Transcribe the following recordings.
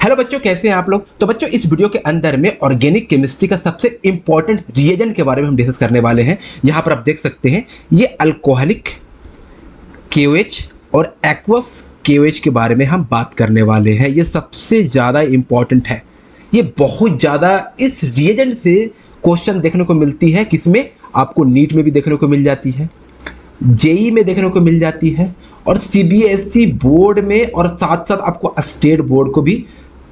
Hello बच्चों, कैसे हैं आप लोग। तो बच्चों, इस वीडियो के अंदर में ऑर्गेनिक केमिस्ट्री का सबसे इंपॉर्टेंट रिएजेंट के बारे में हम डिस्कस करने वाले हैं। यहाँ पर आप देख सकते हैं ये अल्कोहलिक KOH और एक्वस KOH के बारे में हम बात करने वाले हैं। ये सबसे ज़्यादा इंपॉर्टेंट है। ये बहुत ज़्यादा इस रिएजेंट से क्वेश्चन देखने को मिलती है, किसमें आपको नीट में भी देखने को मिल जाती है, जेई में देखने को मिल जाती है और CBSE बोर्ड में, और साथ साथ आपको स्टेट बोर्ड को भी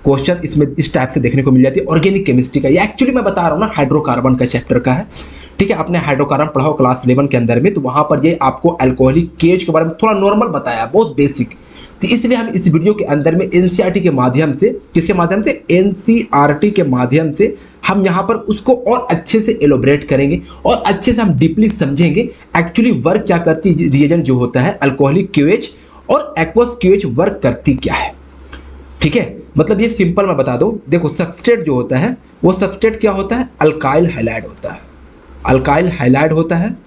क्वेश्चन इसमें इस टाइप से देखने को मिल जाती है ऑर्गेनिक केमिस्ट्री का। ये एक्चुअली मैं बता रहा हूँ ना, हाइड्रोकार्बन का चैप्टर का है। ठीक है, आपने हाइड्रोकार्बन पढ़ा हो क्लास 11 के अंदर में, तो वहां पर ये आपको अल्कोहलिक KOH के बारे में थोड़ा नॉर्मल बताया, बहुत बेसिक। तो इसलिए हम इस वीडियो के अंदर में NCERT के माध्यम से, किसके माध्यम से, NCERT के माध्यम से हम यहाँ पर उसको और अच्छे से एलोबरेट करेंगे और अच्छे से हम डीपली समझेंगे एक्चुअली वर्क क्या करती है रिएजेंट जो होता है अल्कोहलिक KOH और एक्वस KOH वर्क करती क्या है। ठीक है, मतलब ये सिंपल मैं बता दूं, देखो सबस्ट्रेट जो होता है वो सबस्ट्रेट क्या होता है, अल्काइल हैलाइड होता है। अल्काइल हैलाइड होता है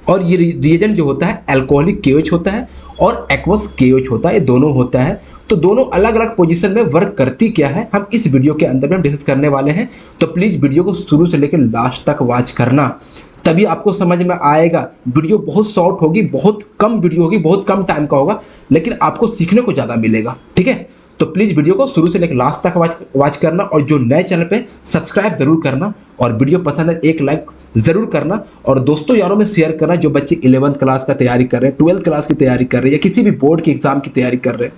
और ये रिएजेंट जो होता है अल्कोहलिक KOH होता है और एक्वस KOH होता है, ये दोनों होता है। तो दोनों अलग अलग पोजीशन में वर्क करती क्या है, हम इस वीडियो के अंदर में हम डिस्कस करने वाले हैं। तो प्लीज़ वीडियो को शुरू से लेकर लास्ट तक वॉच करना, तभी आपको समझ में आएगा। वीडियो बहुत शॉर्ट होगी, बहुत कम वीडियो होगी, बहुत कम टाइम का होगा, लेकिन आपको सीखने को ज़्यादा मिलेगा। ठीक है, तो प्लीज़ वीडियो को शुरू से लेकर लास्ट तक वॉच करना, और जो नए चैनल पे सब्सक्राइब जरूर करना, और वीडियो पसंद है एक लाइक ज़रूर करना, और दोस्तों यारों में शेयर करना जो बच्चे 11th क्लास का तैयारी कर रहे हैं, 12th क्लास की तैयारी कर रहे हैं, या किसी भी बोर्ड के एग्जाम की तैयारी कर रहे हैं,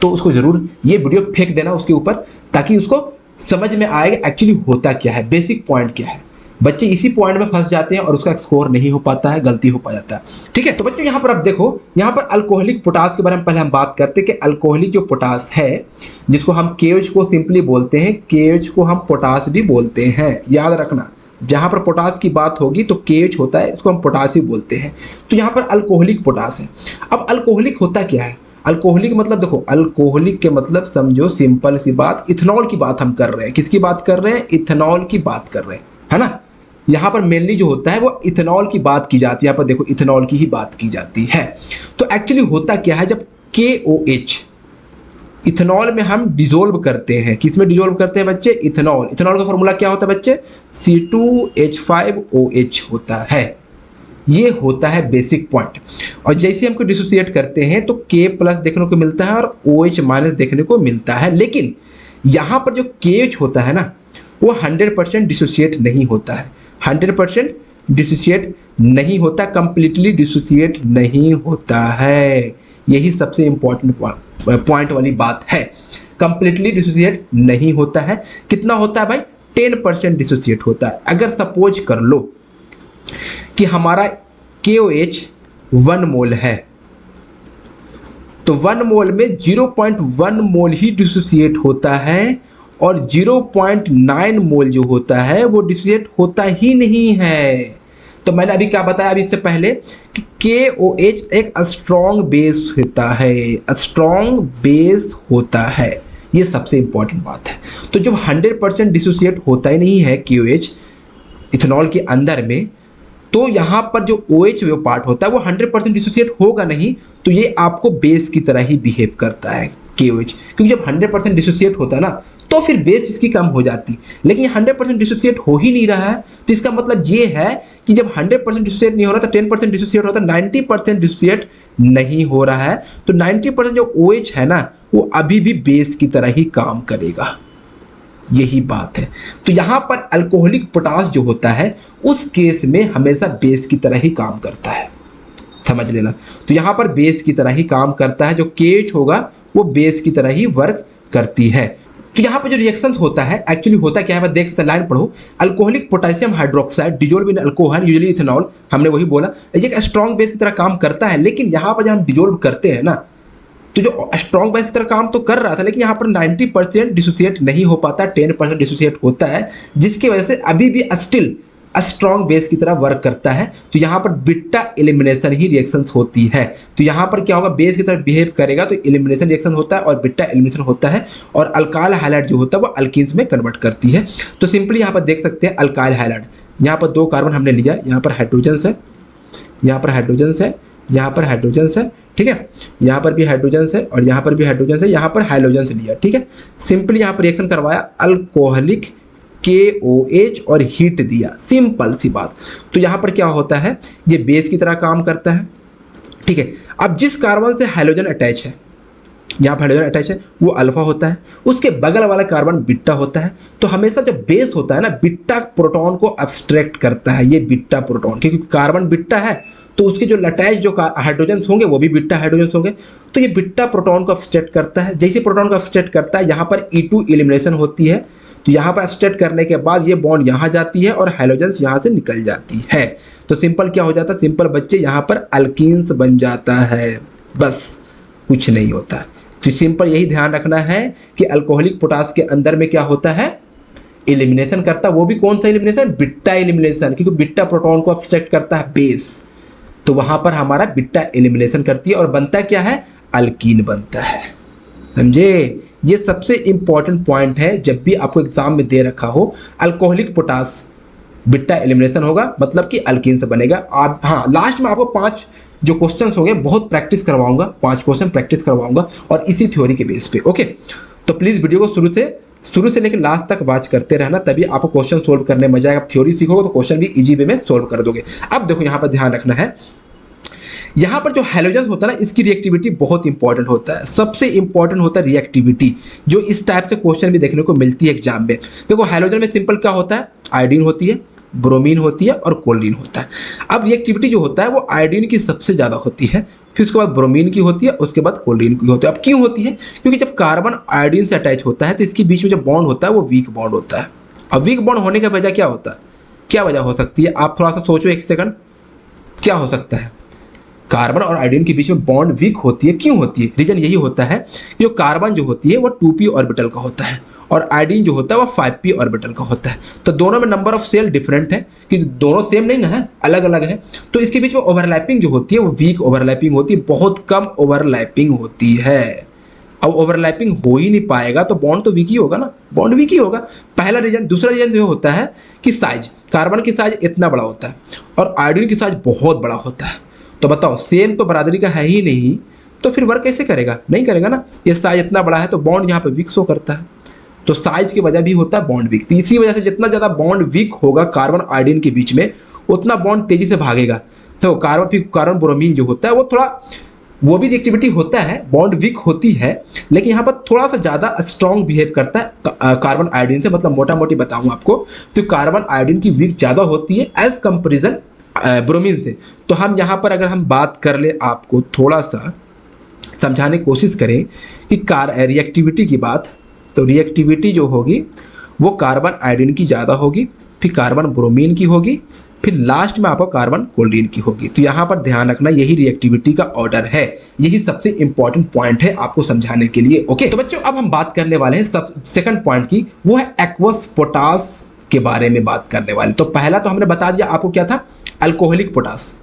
तो उसको ज़रूर ये वीडियो फेंक देना उसके ऊपर, ताकि उसको समझ में आएगा एक्चुअली होता क्या है, बेसिक पॉइंट क्या है। बच्चे इसी पॉइंट में फंस जाते हैं और उसका स्कोर नहीं हो पाता है, गलती हो जाता है। ठीक है, तो बच्चों यहाँ पर आप देखो, यहाँ पर अल्कोहलिक पोटास के बारे में पहले हम बात करते हैं कि अल्कोहलिक जो पोटास है, जिसको हम KOH को सिंपली बोलते हैं, KOH को हम पोटास भी बोलते हैं, याद रखना। जहाँ पर पोटास की बात होगी तो KOH होता है, इसको हम पोटास ही बोलते हैं। तो यहाँ पर अल्कोहलिक पोटास है। अब अल्कोहलिक होता क्या है, अल्कोहलिक मतलब देखो, अल्कोहलिक के मतलब समझो सिंपल सी बात, इथेनॉल की बात हम कर रहे हैं। किसकी बात कर रहे हैं, इथेनॉल की बात कर रहे हैं, है ना। यहाँ पर मेनली जो होता है वो इथेनॉल की बात की जाती है, यहाँ पर देखो इथेनॉल की ही बात की जाती है। तो एक्चुअली होता क्या है, जब KOH इथेनॉल में हम डिजोल्व करते हैं, किस में डिजोल्व करते हैं बच्चे, इथेनॉल। इथेनॉल का फॉर्मूला क्या होता है बच्चे, C2H5OH होता है। ये होता है बेसिक पॉइंट। और जैसे हमको डिसोसिएट करते हैं तो K+ देखने को मिलता है और OH- देखने को मिलता है, लेकिन यहाँ पर जो KOH होता है ना, वो 100% डिसोसिएट नहीं होता है, 100% डिसोसिएट नहीं होता, कंप्लीटली डिसोसिएट नहीं होता है। यही सबसे इंपॉर्टेंट पॉइंट वाली बात है, कंप्लीटली डिसोसिएट नहीं होता है। कितना होता है भाई, 10% डिसोसिएट होता है। अगर सपोज कर लो कि हमारा KOH 1 मोल है, तो 1 मोल में 0.1 मोल ही डिसोसिएट होता है, और 0.9 मोल जो होता है वो डिसोसिएट होता ही नहीं है। तो मैंने अभी क्या बताया अभी इससे पहले कि KOH एक स्ट्रॉन्ग बेस होता है, स्ट्रॉन्ग बेस होता है। ये सबसे इंपॉर्टेंट बात है। तो जब 100% डिसोसिएट होता ही नहीं है KOH इथेनॉल के अंदर में, तो यहाँ पर जो OH वो पार्ट होता है वो 100% डिसोसिएट होगा नहीं, तो ये आपको बेस की तरह ही बिहेव करता है KOH, क्योंकि जब 100% डिसोसिएट होता है ना, तो फिर बेस इसकी कम हो जाती। लेकिन 100% डिसोसिएट हो ही नहीं रहा है, तो इसका मतलब ये है कि जब 100% डिसोसिएट नहीं हो रहा, तो 10% डिसोसिएट होता है, 90% डिसोसिएट नहीं हो रहा है। तो 90% जो OH है ना, वो अभी भी बेस की तरह ही काम करेगा। यही बात है। तो यहाँ पर अल्कोहलिक पोटास जो होता है उस केस में हमेशा बेस की तरह ही काम करता है, समझ लेना। तो यहाँ पर बेस की तरह ही काम करता है, जो KOH होगा वो बेस की तरह ही वर्क करती है। तो यहाँ पर जो रिएक्शंस होता है एक्चुअली होता क्या है, देख सकते हैं, लाइन पढ़ो। Alcoholic potassium hydroxide dissolve in alcohol usually ethanol, हमने वही बोला, ये एक स्ट्रॉन्ग बेस की तरह काम करता है। लेकिन यहाँ पर जब हम डिजोल्व करते हैं ना, तो जो स्ट्रॉन्ग बेस की तरह काम तो कर रहा था, लेकिन यहाँ पर 90% डिसोसिएट नहीं हो पाता, 10% डिसोसिएट होता है, जिसकी वजह से अभी भी स्टिल स्ट्रॉन्ग बेस की तरह वर्क करता है। तो यहाँ पर बीटा एलिमिनेशन ही रिएक्शंस होती है। तो यहाँ पर क्या होगा, बेस की तरह बिहेव करेगा तो एलिमिनेशन रिएक्शन होता है और बीटा एलिमिनेशन होता है, और अल्काइल हैलाइड जो होता है वो अल्कीन्स में कन्वर्ट करती है। तो सिंपली यहाँ पर देख सकते हैं अल्काइल हैलाइड, यहाँ पर 2 कार्बन हमने लिया, यहाँ पर हाइड्रोजन है, यहाँ पर हाइड्रोजन है, यहाँ पर हाइड्रोजन है, ठीक है, यहाँ पर भी हाइड्रोजन है और यहाँ पर भी हाइड्रोजन है, यहाँ पर हाइड्रोजन लिया, ठीक है। सिंपली यहाँ पर रिएक्शन करवाया, अल्कोहलिक KOH और हीट दिया, सिंपल सी बात। तो यहाँ पर क्या होता है, ये बेस की तरह काम करता है, ठीक है। अब जिस कार्बन से हाइड्रोजन अटैच है, यहाँ पर हाइड्रोजन अटैच है, वो अल्फा होता है, उसके बगल वाला कार्बन बीटा होता है। तो हमेशा जो बेस होता है ना, बीटा प्रोटॉन को अब्स्ट्रैक्ट करता है, ये बीटा प्रोटॉन, क्योंकि कार्बन बीटा है तो उसके जो अटैच जो हाइड्रोजन होंगे वो भी बीटा हाइड्रोजन होंगे। तो ये बीटा प्रोटॉन को अब्स्ट्रैक्ट करता है। जैसे प्रोटॉन को अब्स्ट्रैक्ट करता है, यहाँ पर E2 एलिमिनेशन होती है, तो यहाँ पर अब्स्ट्रैक्ट करने के बाद ये बॉन्ड यहाँ जाती है और हाइड्रोजन यहाँ से निकल जाती है। तो सिंपल क्या हो जाता है, सिंपल बच्चे यहाँ पर अल्कीन्स बन जाता है, बस कुछ नहीं होता। तो सिंपल यही ध्यान रखना है कि अल्कोहलिक पोटास के अंदर में क्या होता है, एलिमिनेशन करता है, वो भी कौन सा एलिमिनेशन, बीटा एलिमिनेशन, क्योंकि बीटा प्रोटॉन को अब्स्ट्रैक्ट करता है बेस, तो वहां पर हमारा बीटा एलिमिनेशन करती है और बनता क्या है, अल्कीन बनता है। समझे, ये सबसे इंपॉर्टेंट पॉइंट है, जब भी आपको एग्जाम में दे रखा हो अल्कोहलिक पोटास बीटा एलिमिनेशन होगा, मतलब कि अल्कीन से बनेगा। आप हाँ, लास्ट में आपको 5 जो क्वेश्चन होंगे बहुत प्रैक्टिस करवाऊंगा, 5 क्वेश्चन प्रैक्टिस करवाऊंगा और इसी थ्योरी के बेस पे। ओके, तो प्लीज वीडियो को शुरू से लेकर लास्ट तक वॉच करते रहना, तभी आपको क्वेश्चन सोल्व करने में मजा आएगा। आप थ्योरी सीखोगे तो क्वेश्चन भी इजी वे में सोल्व कर दोगे। अब देखो यहाँ पर ध्यान रखना है, यहाँ पर जो हाइड्रोजन होता है ना, इसकी रिएक्टिविटी बहुत इंपॉर्टेंट होता है। सबसे इंपॉर्टेंट होता है रिएक्टिविटी, जो इस टाइप से क्वेश्चन भी देखने को मिलती है एग्जाम में। देखो हाइड्रोजन में सिंपल क्या होता है, आयोडीन होती है, ब्रोमीन होती है और क्लोरीन होता है। अब रिएक्टिविटी जो होता है वो आयोडीन की सबसे ज़्यादा होती है, फिर उसके बाद ब्रोमीन की होती है, उसके बाद क्लोरीन की होती है। अब क्यों होती है, क्योंकि जब कार्बन आयोडीन से अटैच होता है तो इसके बीच में जो बॉन्ड होता है वो वीक बॉन्ड होता है। अब वीक बॉन्ड होने का वजह क्या होता है, क्या वजह हो सकती है, आप थोड़ा सा सोचो एक सेकंड, क्या हो सकता है। कार्बन और आयोडीन के बीच में बॉन्ड वीक होती है, क्यों होती है, रीजन यही होता है कि जो कार्बन जो होती है वो 2p ऑर्बिटल का होता है और आयोडीन जो होता है वो 5p ऑर्बिटल का होता है। तो दोनों में नंबर ऑफ सेल डिफरेंट है, क्योंकि दोनों सेम नहीं ना है, अलग अलग है। तो इसके बीच में ओवरलैपिंग जो होती है वो वीक ओवरलैपिंग होती है, बहुत कम ओवरलैपिंग होती है। अब ओवरलैपिंग हो ही नहीं पाएगा तो बॉन्ड तो वीक ही होगा ना, बॉन्ड वीक ही होगा, पहला रीजन। दूसरा रीजन जो होता है कि साइज, कार्बन की साइज इतना बड़ा होता है और आयोडीन की साइज बहुत बड़ा होता है। तो बताओ, सेम तो बरादरी का है ही नहीं, तो फिर वर्क कैसे करेगा, नहीं करेगा ना। ये साइज इतना बड़ा है तो बॉन्ड यहाँ पे वीक शो करता है, तो साइज की वजह भी होता है बॉन्ड वीक। तो इसी वजह से जितना ज़्यादा बॉन्ड वीक होगा कार्बन आयोडीन के बीच में, उतना बॉन्ड तेजी से भागेगा। तो कार्बन ब्रोमीन जो होता है वो थोड़ा, वो भी रिएक्टिविटी होता है, बॉन्ड वीक होती है, लेकिन यहाँ पर थोड़ा सा ज़्यादा स्ट्रॉन्ग बिहेव करता है कार्बन आयोडीन से। मतलब मोटा मोटी बताऊँ आपको तो कार्बन आयोडीन की वीक ज़्यादा होती है एज कंपेरिजन ब्रोमीन से। तो हम यहाँ पर अगर हम बात कर ले, आपको थोड़ा सा समझाने की कोशिश करें कि रिएक्टिविटी की बात, तो रिएक्टिविटी जो होगी वो कार्बन आयोडीन की ज़्यादा होगी, फिर कार्बन ब्रोमीन की होगी, फिर लास्ट में आपको कार्बन क्लोरीन की होगी। तो यहाँ पर ध्यान रखना, यही रिएक्टिविटी का ऑर्डर है, यही सबसे इंपॉर्टेंट पॉइंट है आपको समझाने के लिए। ओके, तो बच्चों अब हम बात करने वाले हैं सेकंड पॉइंट की, वो है एक्वस पोटास के बारे में बात करने वाले। तो पहला तो हमने बता दिया आपको क्या था, alcoholic potash,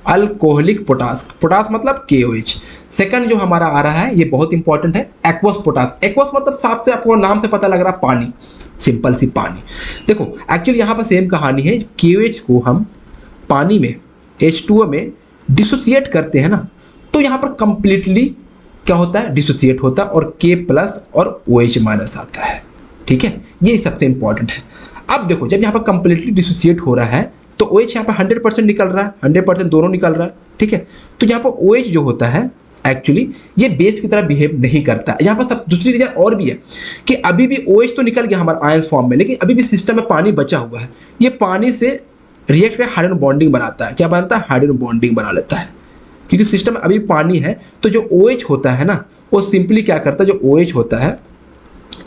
alcoholic potash, potash मतलब KOH। सेकंड जो हमारा आ रहा है ये बहुत इंपॉर्टेंट है, एक्वस पोटास। एक्वस मतलब साफ से आपको नाम से पता लग रहा है पानी, सिंपल सी पानी। देखो एक्चुअली यहाँ पर सेम कहानी है, KOH को हम पानी में H2O में डिसोसिएट करते हैं ना, तो यहाँ पर कंप्लीटली क्या होता है, डिसोसिएट होता है और K+ और OH- आता है। ठीक है, ये सबसे इंपॉर्टेंट है। अब देखो जब यहाँ पर कंप्लीटली डिसोसिएट हो रहा है तो OH यहाँ पर 100% निकल रहा है, 100% दोनों निकल रहा है। ठीक है, तो यहाँ पर OH जो होता है एक्चुअली ये बेस की तरह बिहेव नहीं करता। यहाँ पर सब दूसरी रीजन और भी है कि अभी भी OH तो निकल गया हमारा आयंस फॉर्म में, लेकिन अभी भी सिस्टम में पानी बचा हुआ है। ये पानी से रिएक्ट कर हाइड्रोजन बॉन्डिंग बनाता है। क्या बनता है, हाइड्रोजन बॉन्डिंग बना लेता है, क्योंकि सिस्टम में अभी पानी है। तो जो OH होता है ना, वो सिंपली क्या करता है, जो OH होता है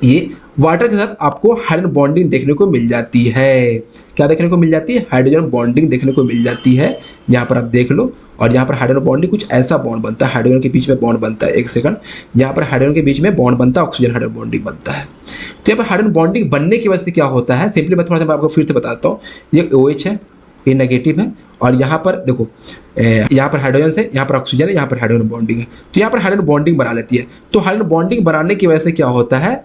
ये वाटर के साथ आपको हाइड्रोजन बॉन्डिंग देखने को मिल जाती है। क्या देखने को मिल जाती है, हाइड्रोजन बॉन्डिंग देखने को मिल जाती है। यहाँ पर आप देख लो, और यहाँ पर हाइड्रोजन बॉन्डिंग कुछ ऐसा बॉन्ड बनता है, हाइड्रोजन के बीच में बॉन्ड बनता है। एक सेकंड, यहाँ पर हाइड्रोजन के बीच में बॉन्ड बनता है, ऑक्सीजन हाइड्रोजन बॉन्डिंग बनता है। तो यहाँ पर हाइड्रोजन बॉन्डिंग बनने की वजह से क्या होता है, सिंपली मैं थोड़ा सा आपको फिर से बताता हूँ। ये OH है, ये नेगेटिव है, और यहाँ पर देखो यहाँ पर हाइड्रोजन है, यहाँ पर ऑक्सीजन है, यहाँ पर हाइड्रोजन बॉन्डिंग है। तो यहाँ पर हाइड्रोजन बॉन्डिंग बना लेती है। तो हाइड्रोजन बॉन्डिंग बनाने की वजह से क्या होता है,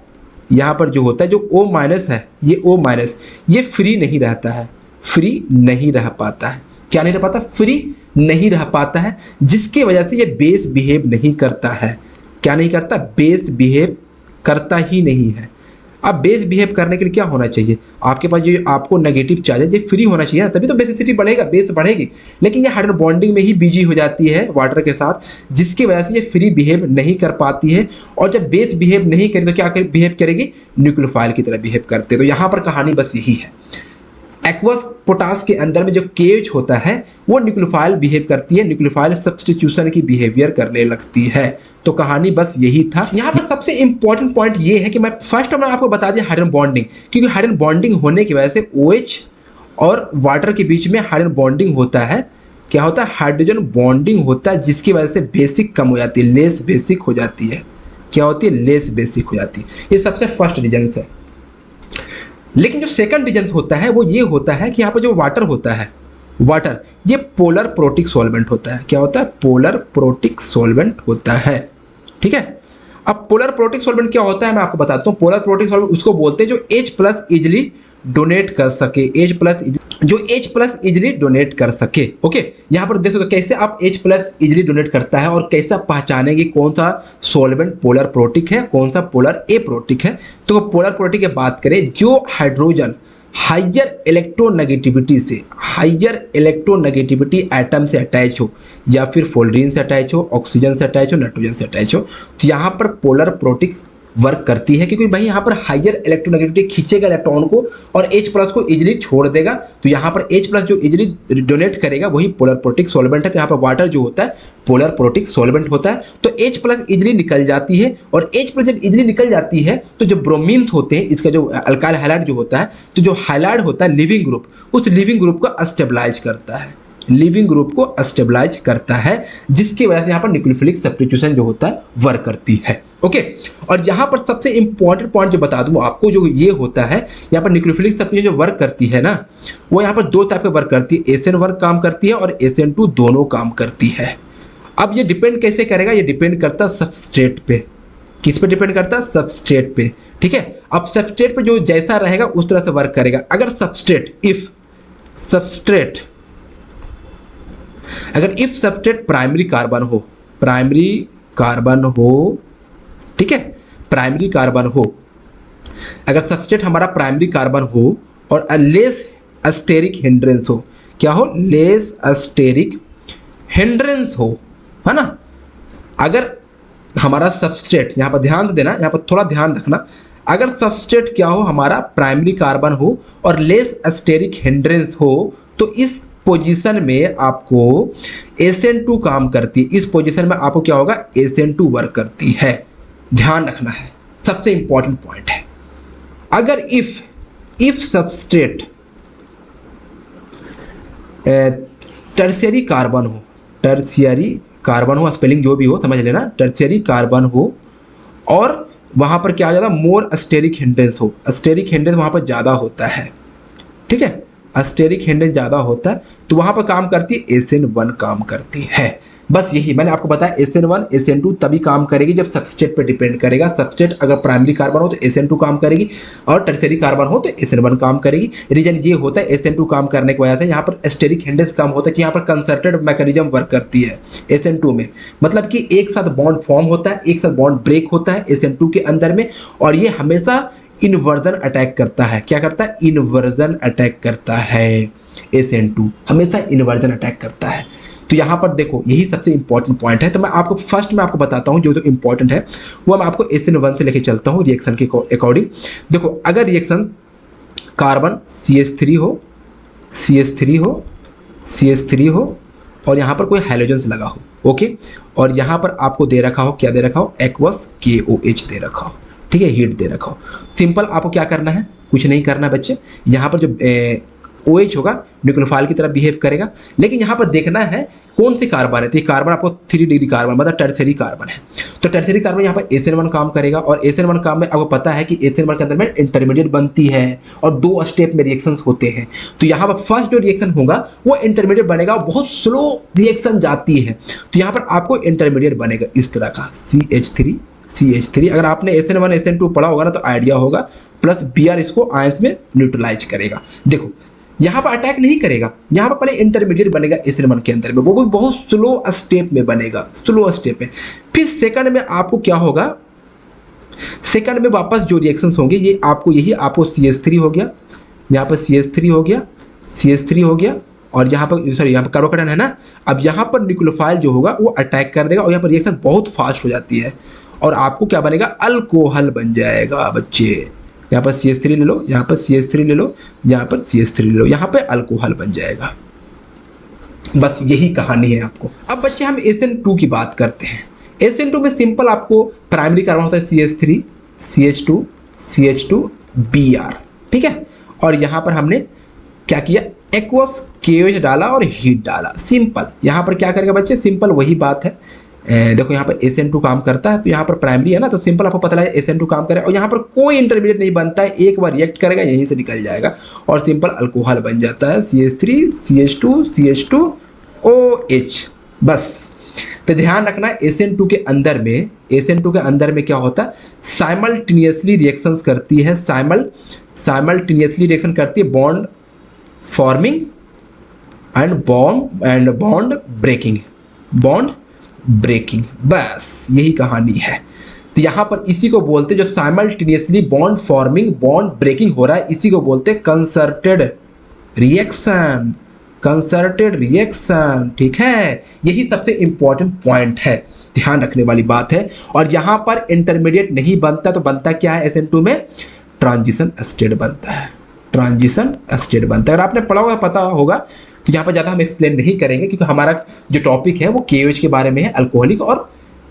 यहाँ पर जो होता है, जो O- है, ये O- ये फ्री नहीं रहता है, फ्री नहीं रह पाता है। क्या नहीं रह पाता, फ्री नहीं रह पाता है, जिसकी वजह से ये बेस बिहेव नहीं करता है। क्या नहीं करता? बेस बिहेव करता ही नहीं है। अब बेस बिहेव करने के लिए क्या होना चाहिए? आपके पास जो आपको नेगेटिव चार्ज है ये फ्री होना चाहिए ना, तभी तो बेसिसिटी बढ़ेगा, बेस बढ़ेगी। लेकिन ये हाइड्रोजन बॉन्डिंग में ही बिजी हो जाती है वाटर के साथ, जिसकी वजह से ये फ्री बिहेव नहीं कर पाती है। और जब बेस बिहेव नहीं करेगी तो क्या बिहेव करेगी? न्यूक्लियोफाइल की तरह बिहेव करते। तो यहाँ पर कहानी बस यही है। एक्वस पोटास के अंदर में जो केएच होता है वो न्यूक्लियोफाइल बिहेव करती है, न्यूक्लियोफाइल सब्स्टिट्यूशन की बिहेवियर करने लगती है। तो कहानी बस यही था। यहाँ पर सबसे इंपॉर्टेंट पॉइंट ये है कि मैं फर्स्ट में आपको बता दिया हाइड्रोजन बॉन्डिंग, क्योंकि हाइड्रोजन बॉन्डिंग होने की वजह से OH और वाटर के बीच में हाइड्रोजन बॉन्डिंग होता है। क्या होता है? हाइड्रोजन बॉन्डिंग होता है, जिसकी वजह से बेसिक कम हो जाती है, लेस बेसिक हो जाती है। क्या होती है? लेस बेसिक हो जाती है। ये सबसे फर्स्ट रीजन है। लेकिन जो सेकंड रीजन होता है वो ये होता है कि यहाँ पर जो वाटर होता है, वाटर ये पोलर प्रोटिक सॉल्वेंट होता है। क्या होता है? पोलर प्रोटिक सॉल्वेंट होता है। ठीक है। अब पोलर प्रोटिक सॉल्वेंट क्या होता है मैं आपको बताता हूँ। पोलर प्रोटिक सॉल्वेंट उसको बोलते हैं जो H+ इजिली डोनेट कर सके, H+ इजिली डोनेट कर सके। ओके, यहाँ पर देख सकते हो कैसे आप H+ इजिली डोनेट करता है और कैसे आप पहचानेंगे कौन सा सॉल्वेंट पोलर प्रोटिक है, कौन सा पोलर एप्रोटिक है। तो पोलर प्रोटिक की बात करें, जो हाइड्रोजन हाइयर इलेक्ट्रोनेगेटिविटी एटम से अटैच हो, या फिर फ्लोरीन से अटैच हो, ऑक्सीजन से अटैच हो, नाइट्रोजन से अटैच हो, तो यहाँ पर पोलर प्रोटिक वर्क करती है, क्योंकि भाई यहाँ पर हाइयर इलेक्ट्रोनेगेटिविटी खींचेगा इलेक्ट्रॉन को और H+ को इजिली छोड़ देगा। तो यहाँ पर H+ जो इजिली डोनेट करेगा वही पोलर प्रोटिक सॉल्वेंट है। तो यहाँ पर वाटर जो होता है पोलर प्रोटिक सॉल्वेंट होता है। तो H+ इजिली निकल जाती है, और H+ जब इजिली निकल जाती है तो जो ब्रोमीन्स होते हैं, इसका जो अल्काइल हैलाइड जो होता है, तो जो हैलाइड होता है लिविंग ग्रुप, उस लिविंग ग्रुप को स्टेबलाइज करता है, लिविंग ग्रुप को स्टेबलाइज करता है, जिसकी वजह से यहाँ पर न्यूक्लियोफिलिक सब्स्टिट्यूशन जो होता है वर्क करती है। ओके, और यहाँ पर सबसे इंपॉर्टेंट पॉइंट जो बता दूं आपको, जो ये होता है यहाँ पर न्यूक्लियोफिलिक सब्स्टिट्यूशन जो वर्क करती है ना, वो यहाँ पर दो टाइप के वर्क करती है। SN1 काम करती है और SN2 दोनों काम करती है। अब ये डिपेंड कैसे करेगा? ये डिपेंड करता है सबस्ट्रेट पे। किस पे डिपेंड करता है? सबस्ट्रेट पे। ठीक है। अब सबस्ट्रेट पे जो जैसा रहेगा उस तरह से वर्क करेगा। अगर सबस्ट्रेट प्राइमरी कार्बन हो, ठीक है, प्राइमरी कार्बन हो, अगर सबस्ट्रेट हमारा प्राइमरी कार्बन हो और लेस अस्टेरिक हिंड्रेंस हो, क्या हो? लेस अस्टेरिक हिंड्रेंस हो, है ना। अगर हमारा सबस्ट्रेट, यहाँ पर ध्यान से देना, यहाँ पर थोड़ा ध्यान रखना, अगर सबस्ट्रेट क्या हो? हमारा प्राइमरी कार्बन हो और लेस अस्टेरिक हिंड्रेंस हो, तो इस पोजीशन में आपको SN2 काम करती है। इस पोजीशन में आपको क्या होगा? SN2 वर्क करती है। ध्यान रखना है, सबसे इंपॉर्टेंट पॉइंट है। अगर इफ सबस्ट्रेट टर्शियरी कार्बन हो, स्पेलिंग जो भी हो समझ लेना, टर्शियरी कार्बन हो, और वहां पर क्या आ जाता? मोर अस्टेरिक हिंड्रेंस हो। अस्टेरिक हिंड्रेंस वहां पर ज्यादा होता है। ठीक है, अस्टेरिक हिंड्रेंस ज्यादा होता है, तो वहां पर काम करती है SN1 काम करती है। बस यही मैंने आपको बताया। SN1 SN2 तभी काम करेगी जब सबस्ट्रेट पे डिपेंड करेगा। सबस्ट्रेट अगर प्राइमरी कार्बन हो तो SN2 काम करेगी, और टर्शियरी कार्बन हो तो SN1 काम करेगी। रीजन ये होता है SN2 काम करने की वजह से यहाँ पर एस्टेरिक हिंड्रेंस काम होता है कि यहाँ पर कंसर्टेड मैकेनिज्म वर्क करती है SN2 में। मतलब कि एक साथ बॉन्ड फॉर्म होता है, एक साथ बॉन्ड ब्रेक होता है SN2 के अंदर में, और ये हमेशा इन्वर्जन अटैक करता है। क्या करता है? इन्वर्जन अटैक करता है। SN2 हमेशा इन्वर्जन अटैक करता है। तो यहाँ पर देखो यही सबसे इंपॉर्टेंट पॉइंट है। तो मैं आपको बताता हूँ जो इंपॉर्टेंट है वो मैं आपको SN1 से लेके चलता हूँ रिएक्शन के अकॉर्डिंग। देखो, अगर रिएक्शन कार्बन CH3 हो और यहाँ पर कोई हाइड्रोजन लगा हो, ओके, और यहाँ पर आपको दे रखा हो, क्या दे रखा हो? एक्वस KOH दे रखा हो, ठीक है, हीट दे रखा हो। सिंपल आपको क्या करना है? कुछ नहीं करना है बच्चे। यहाँ पर जो OH होगा न्यूक्लियोफाइल की तरह बिहेव करेगा, लेकिन यहाँ पर देखना है कौन सी कार्बन है। तो ये कार्बन आपको 3 डिग्री कार्बन, मतलब टर्शियरी कार्बन है। तो टर्शियरी कार्बन यहाँ पर SN1 काम करेगा, और SN1 काम में आपको पता है कि SN1 के अंदर में इंटरमीडिएट बनती है और 2 स्टेप में रिएक्शंस होते हैं। तो यहाँ पर फर्स्ट जो रिएक्शन होगा वो इंटरमीडिएट बनेगा, बहुत स्लो रिएक्शन जाती है। तो यहाँ पर आपको इंटरमीडिएट बनेगा इस तरह का CH3। अगर आपने SN1 SN2 पढ़ा होगा ना तो आइडिया होगा, प्लस Br इसको आयंस में न्यूट्रलाइज करेगा। देखो यहाँ पर अटैक नहीं करेगा, यहाँ पर पहले इंटरमीडिएट बनेगा SN1 के अंदर में, वो भी बहुत स्लो स्टेप में बनेगा, स्लो स्टेप में। फिर सेकंड में आपको क्या होगा, सेकंड में वापस जो रिएक्शंस होंगे ये आपको यही आपको CH3 हो गया, यहाँ पर CH3 हो गया, CH3 हो गया, और यहाँ पर सॉरी यहाँ पर कार्बोकेटायन है ना। अब यहाँ पर न्यूक्लियोफाइल जो होगा वो अटैक कर देगा और यहाँ पर रिएक्शन बहुत फास्ट हो जाती है और आपको क्या बनेगा, अल्कोहल बन जाएगा बच्चे। यहाँ पर CH3 ले लो, यहाँ पर CH3 ले लो, यहाँ पर CH3 ले लो, यहाँ पर अल्कोहल बन जाएगा। बस यही कहानी है आपको। अब बच्चे हम SN2 की बात करते हैं। SN2 में सिंपल आपको प्राइमरी कार्बन होता है CH3, CH2, CH2, Br, ठीक है। और यहाँ पर हमने क्या किया, एक्वस KOH डाला और हीट डाला, सिंपल। यहाँ पर क्या करेगा बच्चे, सिंपल वही बात है। देखो यहाँ पर SN2 काम करता है तो यहाँ पर प्राइमरी है ना, तो सिंपल आपको पता लगा SN2 काम करेगा और यहाँ पर कोई इंटरमीडिएट नहीं बनता है, एक बार रिएक्ट करेगा यहीं से निकल जाएगा और सिंपल अल्कोहल बन जाता है, CH3, CH2, CH2, OH। बस तो ध्यान रखना SN2 के अंदर में, SN2 के अंदर में क्या होता है, साइमल्टेनियसली रिएक्शंस करती है, साइमल्टेनियसली रिएक्शन करती है, bond forming and bond breaking, बस यही कहानी है। तो यहाँ पर इसी को बोलते जो simultaneously bond forming bond breaking हो रहा है, इसी को बोलते कंसर्टेड रिएक्शन, ठीक है। यही सबसे इंपॉर्टेंट पॉइंट है, ध्यान रखने वाली बात है। और यहाँ पर इंटरमीडिएट नहीं बनता तो बनता क्या है, SN2 में ट्रांजिशन स्टेट बनता है, अगर आपने पढ़ा हुआ पता होगा तो यहाँ पर ज़्यादा हम एक्सप्लेन नहीं करेंगे क्योंकि हमारा जो टॉपिक है वो KOH के बारे में है, अल्कोहलिक और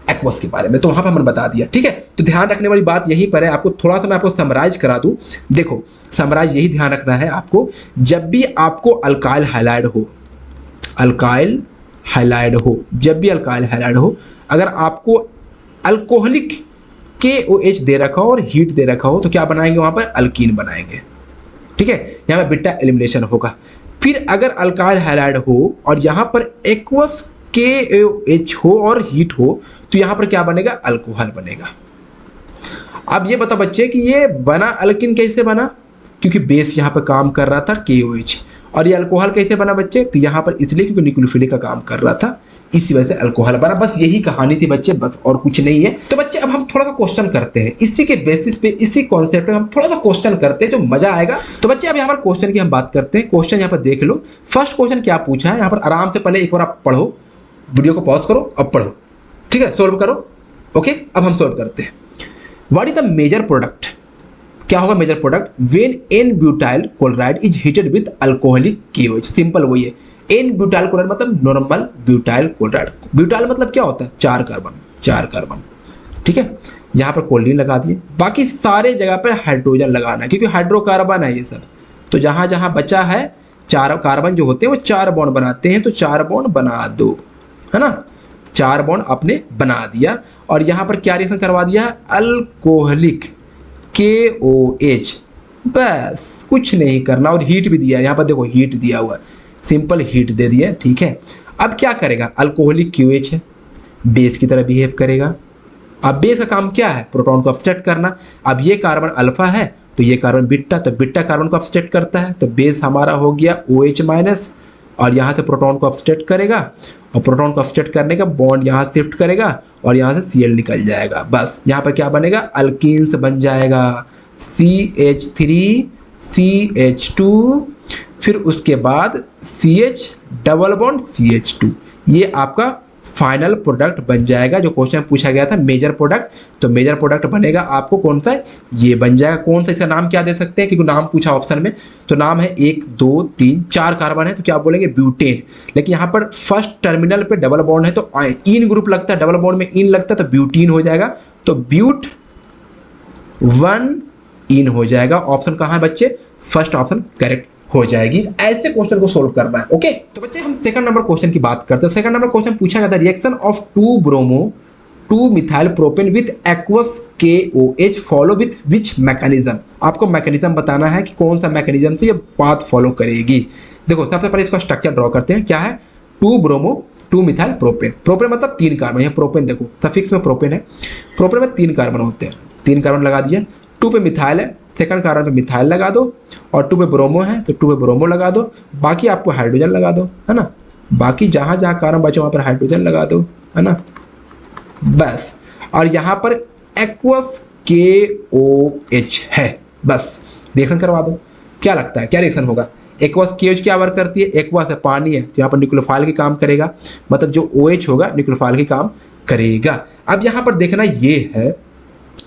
एक्वस के बारे में, तो वहाँ पर हमने बता दिया, ठीक है। तो ध्यान रखने वाली बात यहीं पर है। आपको थोड़ा सा मैं आपको समराइज करा दूँ। देखो समराइज यही ध्यान रखना है आपको, जब भी आपको अल्काइल हाइलाइड हो, अगर आपको अल्कोहलिक KOH दे रखा हो और हीट दे रखा हो तो क्या बनाएंगे, वहाँ पर अल्कीन बनाएंगे, ठीक है। यहाँ पर बीटा एलिमिनेशन होगा। फिर अगर अल्काइल हाइलाइड हो और यहाँ पर एक्वस KOH हो और हीट हो तो यहाँ पर क्या बनेगा, अल्कोहल बनेगा। अब ये बताओ बच्चे कि ये बना अल्किन कैसे बना, क्योंकि बेस यहाँ पर काम कर रहा था KOH, और ये अल्कोहल कैसे बना बच्चे, तो यहाँ पर इसलिए क्योंकि न्यूक्लियोफिलिक का काम कर रहा था, इसी वजह से अल्कोहल बना। बस यही कहानी थी बच्चे, बस और कुछ नहीं है। तो बच्चे अब हम थोड़ा सा क्वेश्चन करते हैं, इसी के बेसिस पे, इसी कॉन्सेप्ट पे हम थोड़ा सा क्वेश्चन करते हैं जो मजा आएगा। तो बच्चे अब यहाँ पर क्वेश्चन की हम बात करते हैं। क्वेश्चन यहाँ पर देख लो, फर्स्ट क्वेश्चन क्या पूछा है, यहाँ पर आराम से पहले एक बार आप पढ़ो, वीडियो को पॉज करो, अब पढ़ो, ठीक है, सोल्व करो। ओके, अब हम सोल्व करते हैं। What is the major product, क्या होगा major product, when n butyl chloride is heated with alcoholic KOH। Simple वही है, एन ब्यूटाइल क्लोराइड मतलब नॉर्मल ब्यूटाइल क्लोराइड। ब्यूटाइल मतलब क्या होता है, 4 कार्बन, ठीक है। यहाँ पर कोल्डीन लगा दिए, बाकी सारे जगह पर हाइड्रोजन लगाना है क्योंकि हाइड्रोकार्बन है ये सब। तो जहाँ जहाँ बचा है 4 कार्बन जो होते हैं वो 4 बॉन्ड बनाते हैं, तो 4 बॉन्ड बना दो, है ना। 4 बॉन्ड आपने बना दिया और यहाँ पर क्या रिएक्शन करवा दिया, अल्कोहलिक KOH, बस कुछ नहीं करना। और हीट भी दिया, यहाँ पर देखो हीट दिया हुआ है, सिंपल हीट दे दिया, ठीक है। अब क्या करेगा, अल्कोहलिक KOH है, बेस की तरह बिहेव करेगा। अब बेस का काम क्या है, प्रोटॉन को अपसेट करना। अब ये कार्बन अल्फा है तो ये कार्बन बीटा, तो बीटा कार्बन को अपसेट करता है, तो बेस हमारा हो गया OH- और यहाँ से प्रोटॉन को अपसेट करेगा और प्रोटॉन को अपसेट करने का बॉन्ड यहाँ शिफ्ट करेगा और यहाँ से Cl निकल जाएगा। बस यहाँ पर क्या बनेगा, अल्कीन्स बन जाएगा, CH3 CH2, फिर उसके बाद CH डबल बॉन्ड CH2। ये आपका फाइनल प्रोडक्ट बन जाएगा जो क्वेश्चन पूछा गया था, मेजर प्रोडक्ट। तो मेजर प्रोडक्ट बनेगा आपको कौन सा, ये बन जाएगा। कौन सा, इसका नाम क्या दे सकते हैं, क्योंकि नाम पूछा ऑप्शन में, तो नाम है 1 2 3 4 कार्बन है तो क्या बोलेंगे, ब्यूटेन। लेकिन यहाँ पर फर्स्ट टर्मिनल पे डबल बॉन्ड है तो इन ग्रुप लगता है, डबल बॉन्ड में इन लगता है तो ब्यूटीन हो जाएगा, तो ब्यूट 1 इन हो जाएगा। ऑप्शन कहाँ है बच्चे, फर्स्ट ऑप्शन करेक्ट हो जाएगी। ऐसे क्वेश्चन को सोल्व करना है, ओके। तो बच्चे हम सेकंड नंबर क्वेश्चन की बात करते हैं। सेकंड नंबर क्वेश्चन पूछा गया था, reaction of 2 bromo 2 methyl propane with aqueous KOH follow with which mechanism. आपको मैकेनिज्म बताना है कि कौन सा मैकेनिज्म से ये बात फॉलो करेगी। देखो सबसे पहले इसका स्ट्रक्चर ड्रॉ करते हैं। क्या है, 2 ब्रोमो 2 मिथाइल प्रोपेन। प्रोपेन मतलब 3 कार्बन, ये प्रोपेन देखो सफिक्स में प्रोपेन है, प्रोपेन में 3 कार्बन होते हैं, 3 कार्बन लगा दिए, 2 पे मिथाइल है, सेकंड कार्बन पे मिथाइल लगा दो, और 2 पे ब्रोमो है तो 2 पे ब्रोमो लगा दो, बाकी आपको हाइड्रोजन लगा दो, है ना, बाकी जहाँ जहाँ कार्बन बचे वहाँ पर हाइड्रोजन लगा दो, है ना, बस। और यहाँ पर एक्वस KOH है, बस रिएक्शन करवा दो। क्या लगता है क्या रिएक्शन होगा? एक्वस KOH क्या वर्क करती है? एक्वस है पानी है, तो यहाँ पर न्यूक्लियोफाइल की काम करेगा, मतलब जो OH होगा न्यूक्लियोफाइल की काम करेगा। अब यहाँ पर देखना ये है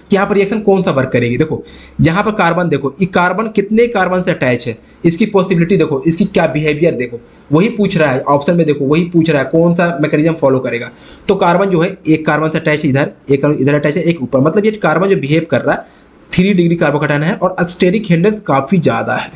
कि यहाँ पर रिएक्शन कौन सा वर्क करेगी। देखो यहाँ पर कार्बन, देखो ये कार्बन कितने कार्बन से अटैच है, इसकी पॉसिबिलिटी देखो, इसकी क्या बिहेवियर देखो, वही पूछ रहा है ऑप्शन में, देखो वही पूछ रहा है कौन सा मैकेनिज्म फॉलो करेगा। तो कार्बन जो है एक कार्बन से अटैच है इधर, एक इधर अटैच है, एक ऊपर, मतलब ये कार्बन जो बिहेव कर रहा है 3 डिग्री कार्बोकैटायन है, और स्टेरिक हिंड्रेंस काफी ज्यादा है,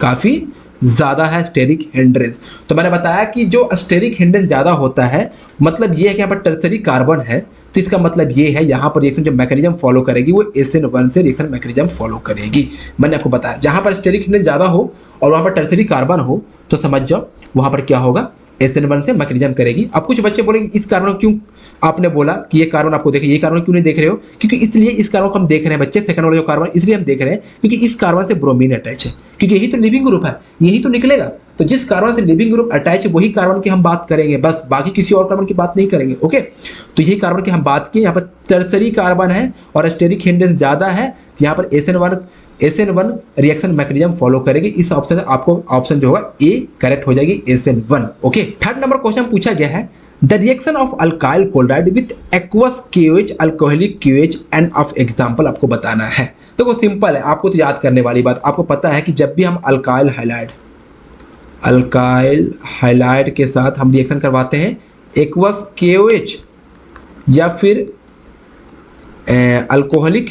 काफी ज्यादा है स्टेरिक हिंड्रेंस। तो मैंने बताया कि जो स्टेरिक हिंड्रेंस ज्यादा होता है, मतलब ये है कि यहाँ पर टर्सरी कार्बन है, तो इसका मतलब ये है यहाँ पर रिएक्शन जो मैकेनिज्म फॉलो करेगी वो SN1 से रिएक्शन मैकेनिज्म फॉलो करेगी। मैंने आपको बताया जहाँ पर स्टेरिक हिंड्रेंस ज्यादा हो और वहाँ पर टर्सरी कार्बन हो, तो समझ जाओ वहाँ पर क्या होगा, SN1 से मैकेनिज्म करेगी। अब कुछ बच्चे बोलेंगे इस कार्बन क्यों आपने बोला कि ये कार्बन आपको देखे, ये कार्बन क्यों नहीं देख रहे हो? क्योंकि इसलिए इस कार्बन को हम देख रहे हैं बच्चे, सेकंड वाला जो कार्बन इसलिए हम देख रहे हैं क्योंकि इस कार्बन से ब्रोमीन अटैच है, क्योंकि यही तो लिविंग ग्रुप है, यही तो निकलेगा। तो जिस कार्बन से लिविंग ग्रुप अटैच है वही कार्बन की हम बात करेंगे, बस बाकी किसी और कार्बन की बात नहीं करेंगे। ओके, तो यही कार्बन की हम बात की। यहाँ पर टर्सरी कार्बन है और स्टेरिक हिंड्रेंस ज्यादा है, यहाँ पर SN1 रिएक्शन मैकेनिज्म फॉलो करेगी। इस ऑप्शन से आपको ऑप्शन जो होगा A करेक्ट हो जाएगी, SN1। Okay, third number question पूछा गया है the reaction of alkyl chloride with aqueous KOH alcoholic KOH end of example आपको बताना है। देखो सिंपल है, आपको तो याद करने वाली बात, आपको पता है कि जब भी हम अल्काइल हाइलाइड के साथ हम रिएक्शन करवाते हैं एक्वस KOH या फिर अल्कोहलिक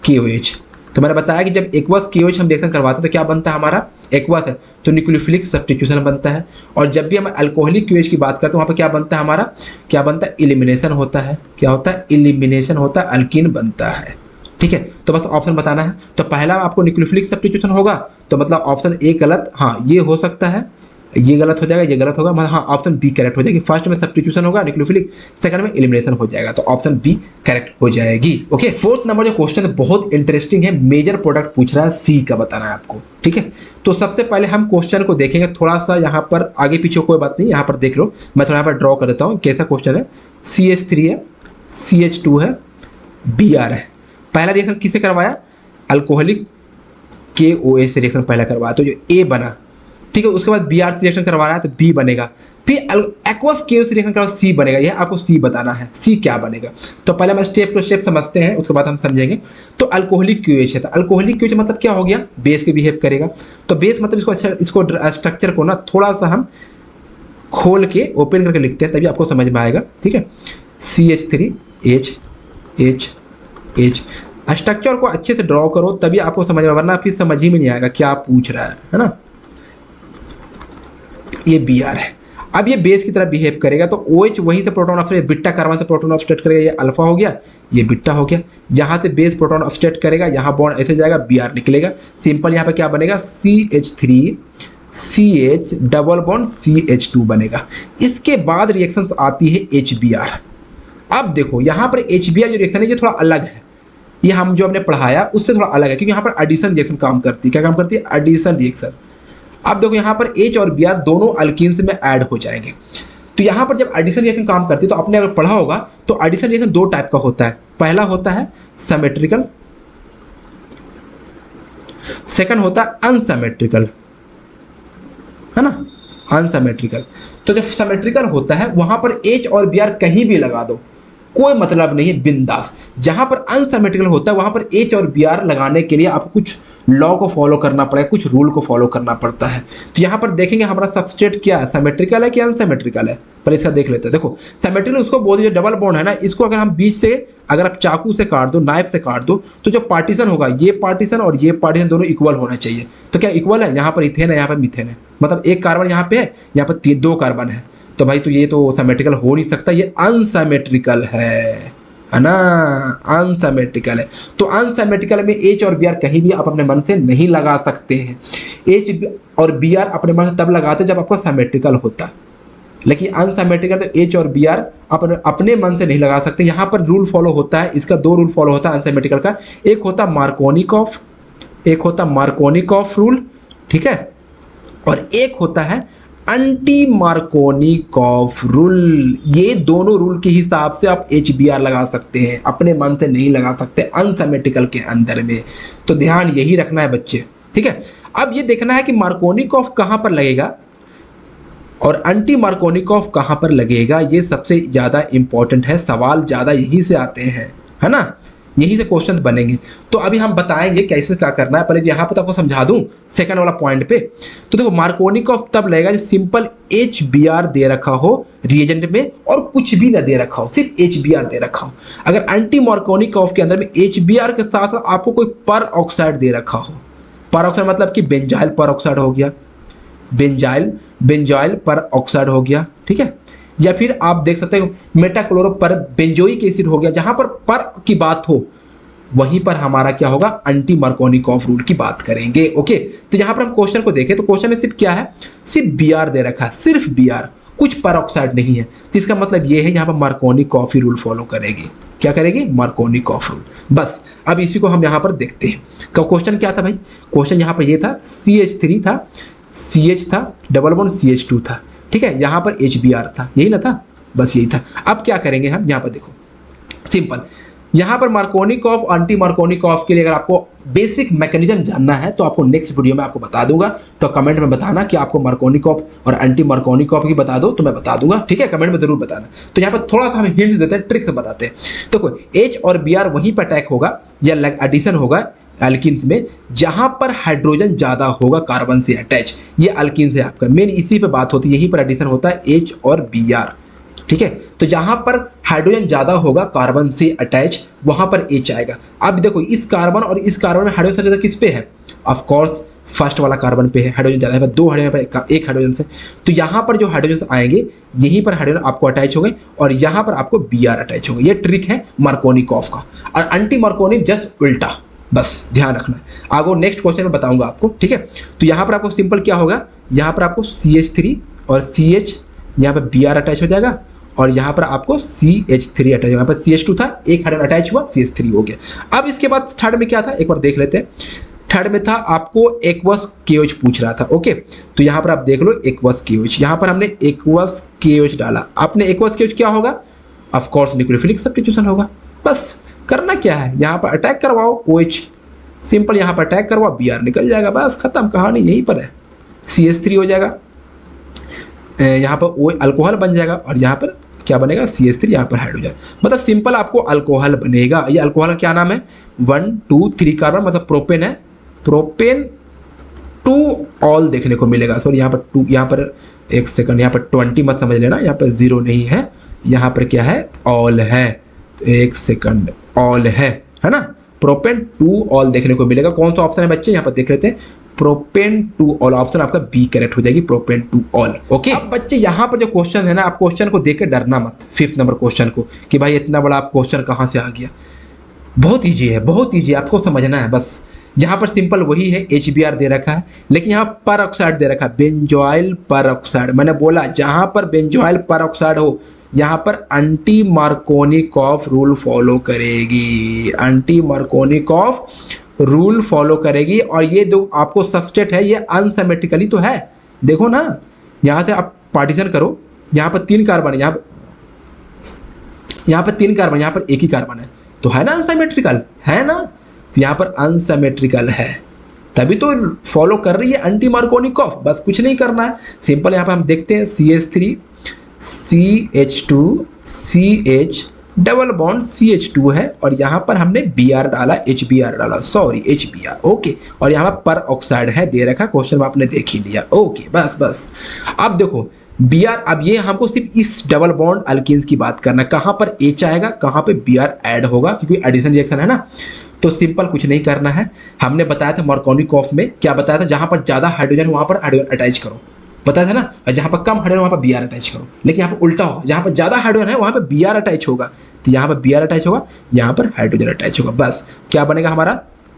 KOH, तो मैंने बताया कि जब एक्वस KOH हम रिएक्शन करवाते हैं तो क्या बनता है हमारा, एक्वस है तो न्यूक्लियोफिलिक सब्स्टिट्यूशन बनता है, और जब भी हम अल्कोहलिक KOH की बात करते हैं वहाँ पर क्या बनता है हमारा, क्या बनता है, एलिमिनेशन होता है। क्या होता है, एलिमिनेशन होता है, अल्कीन बनता है। ठीक है, तो बस ऑप्शन बताना है। तो पहला आपको न्यूक्लियोफिलिक सब्स्टिट्यूशन होगा, तो मतलब ऑप्शन A गलत, हाँ ये हो सकता है, ये गलत हो जाएगा, ये गलत होगा, मतलब हाँ ऑप्शन B करेक्ट हो जाएगी। फर्स्ट में सब्स्टिट्यूशन होगा न्यूक्लियोफिलिक, सेकंड में एलिमिनेशन हो जाएगा, तो ऑप्शन B करेक्ट हो जाएगी। ओके, फोर्थ नंबर जो क्वेश्चन है बहुत इंटरेस्टिंग है, मेजर प्रोडक्ट पूछ रहा है, C का बताना है आपको। ठीक है, तो सबसे पहले हम क्वेश्चन को देखेंगे, थोड़ा सा यहाँ पर आगे पीछे कोई बात नहीं, यहाँ पर देख लो, मैं थोड़ा यहाँ पर ड्रॉ कर देता हूँ कैसा क्वेश्चन है। CH3 है, CH2 है, Br है। पहला रिएक्शन किसे करवाया, अल्कोहलिक KOH से रिएक्शन पहला करवाया, तो जो A बना, ठीक है, उसके बाद Br से रिएक्शन करवा रहा है तो B बनेगा, फिर एक्वस KOH से रिएक्शन करवा C बनेगा, यह आपको C बताना है, C क्या बनेगा। तो पहले हम स्टेप टू स्टेप समझते हैं, उसके बाद हम समझेंगे। तो अल्कोहलिक KOH है, तो अल्कोहलिक KOH मतलब क्या हो गया, बेस के बिहेव करेगा। तो बेस मतलब इसको स्ट्रक्चर को ना थोड़ा सा हम खोल के ओपन करके लिखते हैं, तभी आपको समझ में आएगा। ठीक है, CH3H स्ट्रक्चर को अच्छे से ड्रॉ करो तभी आपको समझ में, वरना फिर समझ ही में नहीं आएगा क्या पूछ रहा है ना। ये Br है, अब ये बेस की तरह बिहेव करेगा, तो OH वहीं से प्रोटॉन ऑफ बीटा कार्बन से प्रोटॉन ऑफ करेगा, ये अल्फा हो गया, ये बीटा हो गया, यहाँ से बेस प्रोटॉन ऑफ करेगा, यहाँ बॉन्ड ऐसे जाएगा, Br निकलेगा, सिंपल यहाँ पे क्या बनेगा, CH3CH डबल बॉन्ड CH2 बनेगा। इसके बाद रिएक्शन आती है HBr। अब देखो यहाँ पर HBr जो रिएक्शन है ये थोड़ा अलग है, ये हम जो हमने पढ़ाया उससे थोड़ा अलग है, क्योंकि यहाँ पर एडिशन रिएक्शन काम करती है। क्या काम करती है, एडिशन रिएक्शन। अब देखो यहाँ पर H और Br दोनों अल्कीन्स में ऐड हो जाएंगे, तो यहाँ पर जब एडिशन रिएक्शन काम करती है तो आपने अगर पढ़ा होगा तो एडिशन रिएक्शन 2 टाइप का होता है, पहला होता है सिमेट्रिकल, सेकंड होता है अनसिमेट्रिकल, है ना, अनसिमेट्रिकल। तो जब सिमेट्रिकल होता है वहां पर H और Br कहीं भी लगा दो, कोई मतलब नहीं है, बिंदास। जहां पर अनसिमेट्रिकल होता है वहां पर H और Br लगाने के लिए आपको कुछ लॉ को फॉलो करना पड़ेगा, कुछ रूल को फॉलो करना पड़ता है। तो यहाँ पर देखेंगे हमारा सबस्ट्रेट क्या है, सिमेट्रिकल है कि अनसिमेट्रिकल है, पर इसका देख लेते हैं। देखो सिमेट्रिकल उसको बोलते हैं जो डबल बॉन्ड है ना, इसको अगर हम बीच से अगर आप चाकू से काट दो, नाइफ से काट दो, तो जो पार्टीशन होगा ये पार्टीशन और ये पार्टीशन दोनों इक्वल होना चाहिए। तो क्या इक्वल है, यहाँ पर इथेन है, यहाँ पर मीथेन है, मतलब एक कार्बन यहाँ पे है, यहाँ पर 2 कार्बन है, तो भाई तो ये तो सिमेट्रिकल हो नहीं सकता, ये अनसिमेट्रिकल है ना, अनसिमेट्रिकल है। तो अनसिमेट्रिकल में H और Br कहीं भी आप अपने मन से नहीं लगा सकते हैं। H और Br अपने मन से तब लगाते जब आपका सिमेट्रिकल होता, लेकिन अनसिमेट्रिकल तो H और Br अपने मन से नहीं लगा सकते। यहाँ पर रूल फॉलो होता है, इसका दो रूल फॉलो होता है अनसिमेट्रिकल का। एक होता मार्कोनिकॉफ, एक होता मार्कोनिकॉफ रूल, ठीक है, और एक होता है एंटी मार्कोनिकॉफ रूल। ये दोनों रूल के हिसाब से आप HBR लगा सकते हैं, अपने मन से नहीं लगा सकते अनसिमेट्रिकल के अंदर में। तो ध्यान यही रखना है बच्चे, ठीक है। अब ये देखना है कि मार्कोनिकॉफ कहाँ पर लगेगा और एंटी मार्कोनिकॉफ कहाँ पर लगेगा, ये सबसे ज़्यादा इंपॉर्टेंट है। सवाल ज़्यादा यहीं से आते हैं, है ना, यहीं से क्वेश्चन बनेंगे। तो अभी हम बताएंगे कैसे क्या करना है। पहले यहाँ पर तो आपको समझा दूं सेकंड वाला पॉइंट पे। तो देखो मार्कोनिकॉफ तब लगेगा जब सिंपल HBR दे रखा हो रिएजेंट में और कुछ भी ना दे रखा हो, सिर्फ HBR दे रखा हो। अगर एंटी मार्कोनिकॉफ के अंदर में HBR के साथ साथ आपको कोई पर ऑक्साइड दे रखा हो, पर ऑक्साइड मतलब कि बेंजाइल पर ऑक्साइड हो गया, बेंजाइल पर ऑक्साइड हो गया, ठीक है, या फिर आप देख सकते हो मेटाक्लोरो पर बेंजोइक एसिड हो गया। जहां पर की बात हो वहीं पर हमारा क्या होगा, एंटी मार्कोनिकॉफ रूल की बात करेंगे। ओके, तो यहां पर हम क्वेश्चन को देखें तो क्वेश्चन में सिर्फ क्या है, सिर्फ BR दे रखा है, सिर्फ BR, कुछ पर ऑक्साइड नहीं है। तो इसका मतलब ये है यहाँ पर मार्कोनिकॉफ रूल फॉलो करेगी। क्या करेगी, मार्कोनिकॉफ रूल। बस अब इसी को हम यहाँ पर देखते हैं। क्वेश्चन क्या था भाई, क्वेश्चन यहाँ पर ये था CH3 था, CH था, डबल बॉन्ड CH2 था, ठीक है, यहाँ पर HBR था, यही ना था, बस यही था। अब क्या करेंगे हम, यहाँ पर देखो सिंपल, यहाँ पर मार्कोनिकॉफ एंटी मार्कोनिकॉफ के लिए अगर आपको बेसिक मैकेनिज्म जानना है तो आपको नेक्स्ट वीडियो में आपको बता दूंगा। तो कमेंट में बताना कि आपको मार्कोनिकॉफ और एंटी मार्कोनिकॉफ की बता दो तो मैं बता दूंगा, ठीक है, कमेंट में जरूर बताना। तो यहाँ पर थोड़ा सा हम हिंट देते हैं, ट्रिक से बताते हैं। तो H और BR वहीं पर अटैक होगा या एडिशन होगा एल्किन्स में जहां पर हाइड्रोजन ज्यादा होगा कार्बन से अटैच। ये एल्किन्स है आपका, मेन इसी पे बात होती है, यहीं पर एडिशन होता है H और BR, ठीक है। तो जहां पर हाइड्रोजन ज्यादा होगा कार्बन से अटैच वहां पर H आएगा। अब देखो इस कार्बन और इस कार्बन में हाइड्रोजन सबसे ज्यादा किस पे है, ऑफ कोर्स फर्स्ट वाला कार्बन पे है, हाइड्रोजन ज्यादा है, दो हाइड्रोजन पर एक हाइड्रोजन से। तो यहाँ पर जो हाइड्रोजन आएंगे यहीं पर हाइड्रोजन आपको अटैच हो गए और यहाँ पर आपको BR अटैच हो गए। ये ट्रिक है मार्कोनिकॉफ का। और एंटी मार्कोनिक जस्ट उल्टा, बस ध्यान रखना है। आगे नेक्स्ट क्वेश्चन में बताऊंगा आपको, ठीक है। तो यहाँ पर आपको सिंपल क्या होगा, यहाँ पर आपको CH3 और CH, यहाँ पर BR अटैच हो जाएगा और यहाँ पर आपको CH3 अटैच, यहाँ पर CH2 था, एक हाइड्रोजन अटैच हुआ, CH3 हो गया। अब इसके बाद थर्ड में क्या था, एक बार देख लेते हैं। थर्ड में था आपको एक्वस KOH पूछ रहा था। ओके, तो यहाँ पर आप देख लो एक्वस KOH, यहाँ पर हमने एक्वस KOH डाला। आपने एक्वस KOH क्या होगा, ऑफ कोर्स न्यूक्लियोफिलिक सब्स्टिट्यूशन होगा। बस करना क्या है, यहाँ पर अटैक करवाओ OH, सिंपल यहाँ पर अटैक करवाओ, BR निकल जाएगा, बस खत्म, कहानी यहीं पर है। CH3 हो जाएगा, यहाँ पर OH अल्कोहल बन जाएगा और यहाँ पर क्या बनेगा, CH3, यहाँ पर हाइड्रोजन। मतलब सिंपल आपको अल्कोहल बनेगा। ये अल्कोहल का क्या नाम है, 1 2 3 कार्बन, मतलब प्रोपेन है, प्रोपेन 2 ऑल देखने को मिलेगा। सॉरी यहाँ पर 2, यहाँ पर एक सेकंड, यहाँ पर 20 मत समझ लेना, यहाँ पर 0 नहीं है, यहाँ पर क्या है, ऑल है, एक सेकंड, ऑल है ना, प्रोपेन 2 ऑल देखने को मिलेगा। कौन सा ऑप्शन है बच्चे, यहाँ पर देख लेते हैं, प्रोपेन 2 ऑल, ऑप्शन आपका B करेक्ट हो जाएगी, प्रोपेन 2 ऑल। ओके, अब बच्चे यहाँ पर जो क्वेश्चन है ना, आप क्वेश्चन को देख के डरना मत, 5th नंबर क्वेश्चन को, कि भाई इतना बड़ा आप क्वेश्चन कहाँ से आ गया। बहुत ईजी है, बहुत ईजी, आपको समझना है बस। यहाँ पर सिंपल वही है, HBR दे रखा है, लेकिन यहाँ पर ऑक्साइड दे रखा है, बेंजोइल पर ऑक्साइड। मैंने बोला जहाँ पर बेंजोइल पर ऑक्साइड हो यहाँ पर एंटी मार्कोनिकॉफ रूल फॉलो करेगी, एंटी मार्कोनिकॉफ रूल फॉलो करेगी। और ये जो आपको सबस्टेट है ये अनसिमेट्रिकली तो है, देखो ना, यहाँ से आप पार्टीशन करो, यहाँ पर 3 कार्बन है, यहाँ पर 3 कार्बन, यहाँ पर एक ही कार्बन है, तो है ना अनसिमेट्रिकल, है ना, यहाँ पर अनसिमेट्रिकल है, तभी तो फॉलो कर रही है एंटी मार्कोनिकॉफ। बस कुछ नहीं करना है, सिंपल यहाँ पर हम देखते हैं CH3 CH2 CH double bond CH2 है और यहाँ पर हमने BR डाला, HBR डाला, सॉरी HBR। ओके, और यहाँ पर ऑक्साइड है दे रखा, क्वेश्चन में आपने देख ही लिया। ओके, बस अब देखो BR, अब ये हमको सिर्फ इस डबल बॉन्ड अल्किन्स की बात करना है, कहाँ पर H आएगा, कहाँ पे BR ऐड होगा, क्योंकि एडिशन रिएक्शन है ना। तो सिंपल कुछ नहीं करना है, हमने बताया था मार्कोनिकॉफ में क्या बताया था, जहाँ पर ज़्यादा हाइड्रोजन वहाँ पर हाइड्रोजन अटैच करो, बताया था ना, और जहाँ पर कम हाइड्रोजन वहाँ पर BR अटैच करो। लेकिन यहाँ पर उल्टा होगा, जहाँ पर ज़्यादा हाइड्रोजन है वहाँ पर BR अटैच होगा, तो यहाँ पर BR अटैच होगा, यहाँ पर हाइड्रोजन अटैच होगा। बस क्या बनेगा हमारा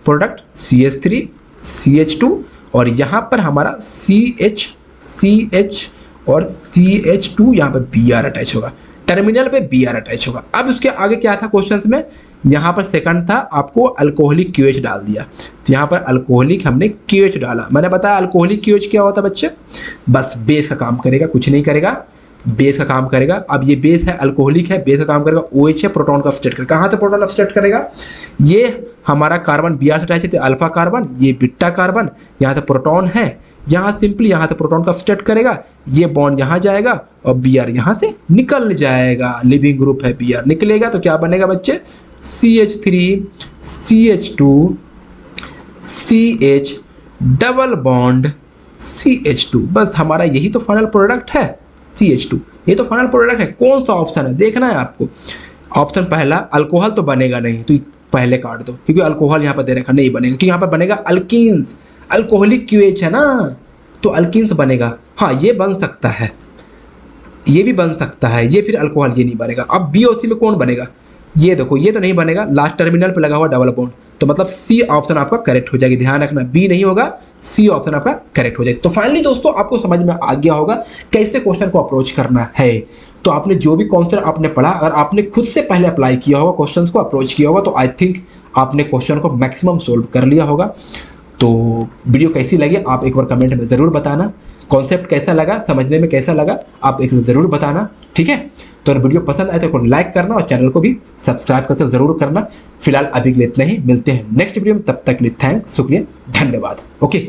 प्रोडक्ट, CH3 CH2 और यहाँ पर हमारा CH और CH2, यहाँ पर BR अटैच होगा। टर्मिनल पे Br अटैच होगा। अब उसके आगे क्या था क्वेश्चंस में, यहाँ पर सेकंड था आपको अल्कोहलिक QH डाल दिया, तो यहाँ पर अल्कोहलिक हमने QH डाला। मैंने बताया अल्कोहलिक QH क्या होता है बच्चे, बस बेस का काम करेगा, कुछ नहीं करेगा, बेस का काम करेगा। अब ये बेस है, अल्कोहलिक है, बेस का काम करेगा, OH है, प्रोटॉन का अपस्टेट करेगा। कहाँ से प्रोटॉन अपस्टेट करेगा, ये हमारा कार्बन Br से अटैच है तो अल्फा कार्बन, ये बीटा कार्बन, यहाँ से प्रोटॉन है, यहाँ सिंपली यहाँ से प्रोटॉन का अपस्टेट करेगा, ये बॉन्ड यहाँ जाएगा और Br यहाँ से निकल जाएगा, लिविंग ग्रुप है Br, निकलेगा तो क्या बनेगा बच्चे, CH3 CH2 CH double bond CH2, बस हमारा यही तो फाइनल प्रोडक्ट है CH2, ये तो फाइनल प्रोडक्ट है। कौन सा ऑप्शन है देखना है आपको, ऑप्शन पहला, अल्कोहल तो बनेगा नहीं तो पहले काट दो, क्योंकि अल्कोहल यहाँ पर दे रखा नहीं बनेगा, क्योंकि यहाँ पर बनेगा अल्कीन्स, अल्कोहलिक QH है ना तो अल्कीन्स बनेगा। हाँ ये बन सकता है, ये भी बन सकता है, ये फिर अल्कोहल, ये नहीं बनेगा। अब BOC में कौन बनेगा, ये देखो ये तो नहीं बनेगा, लास्ट टर्मिनल पे लगा हुआ डबल बॉन्ड, तो मतलब C ऑप्शन आपका करेक्ट हो जाएगी, ध्यान रखना B नहीं होगा, C ऑप्शन आपका करेक्ट हो जाएगा। तो फाइनली दोस्तों आपको समझ में आ गया होगा कैसे क्वेश्चन को अप्रोच करना है। तो आपने जो भी कॉन्सेप्ट आपने पढ़ा, अगर आपने खुद से पहले अप्लाई किया होगा, क्वेश्चन को अप्रोच किया होगा, तो आई थिंक आपने क्वेश्चन को मैक्सिमम सोल्व कर लिया होगा। तो वीडियो कैसी लगी आप एक बार कमेंट में ज़रूर बताना, कॉन्सेप्ट कैसा लगा, समझने में कैसा लगा आप एक ज़रूर बताना, ठीक है। तो अगर वीडियो पसंद आए तो लाइक करना और चैनल को भी सब्सक्राइब करके ज़रूर करना। फिलहाल अभी के लिए इतना ही, मिलते हैं नेक्स्ट वीडियो में, तब तक के लिए थैंक्स, शुक्रिया, धन्यवाद, ओके।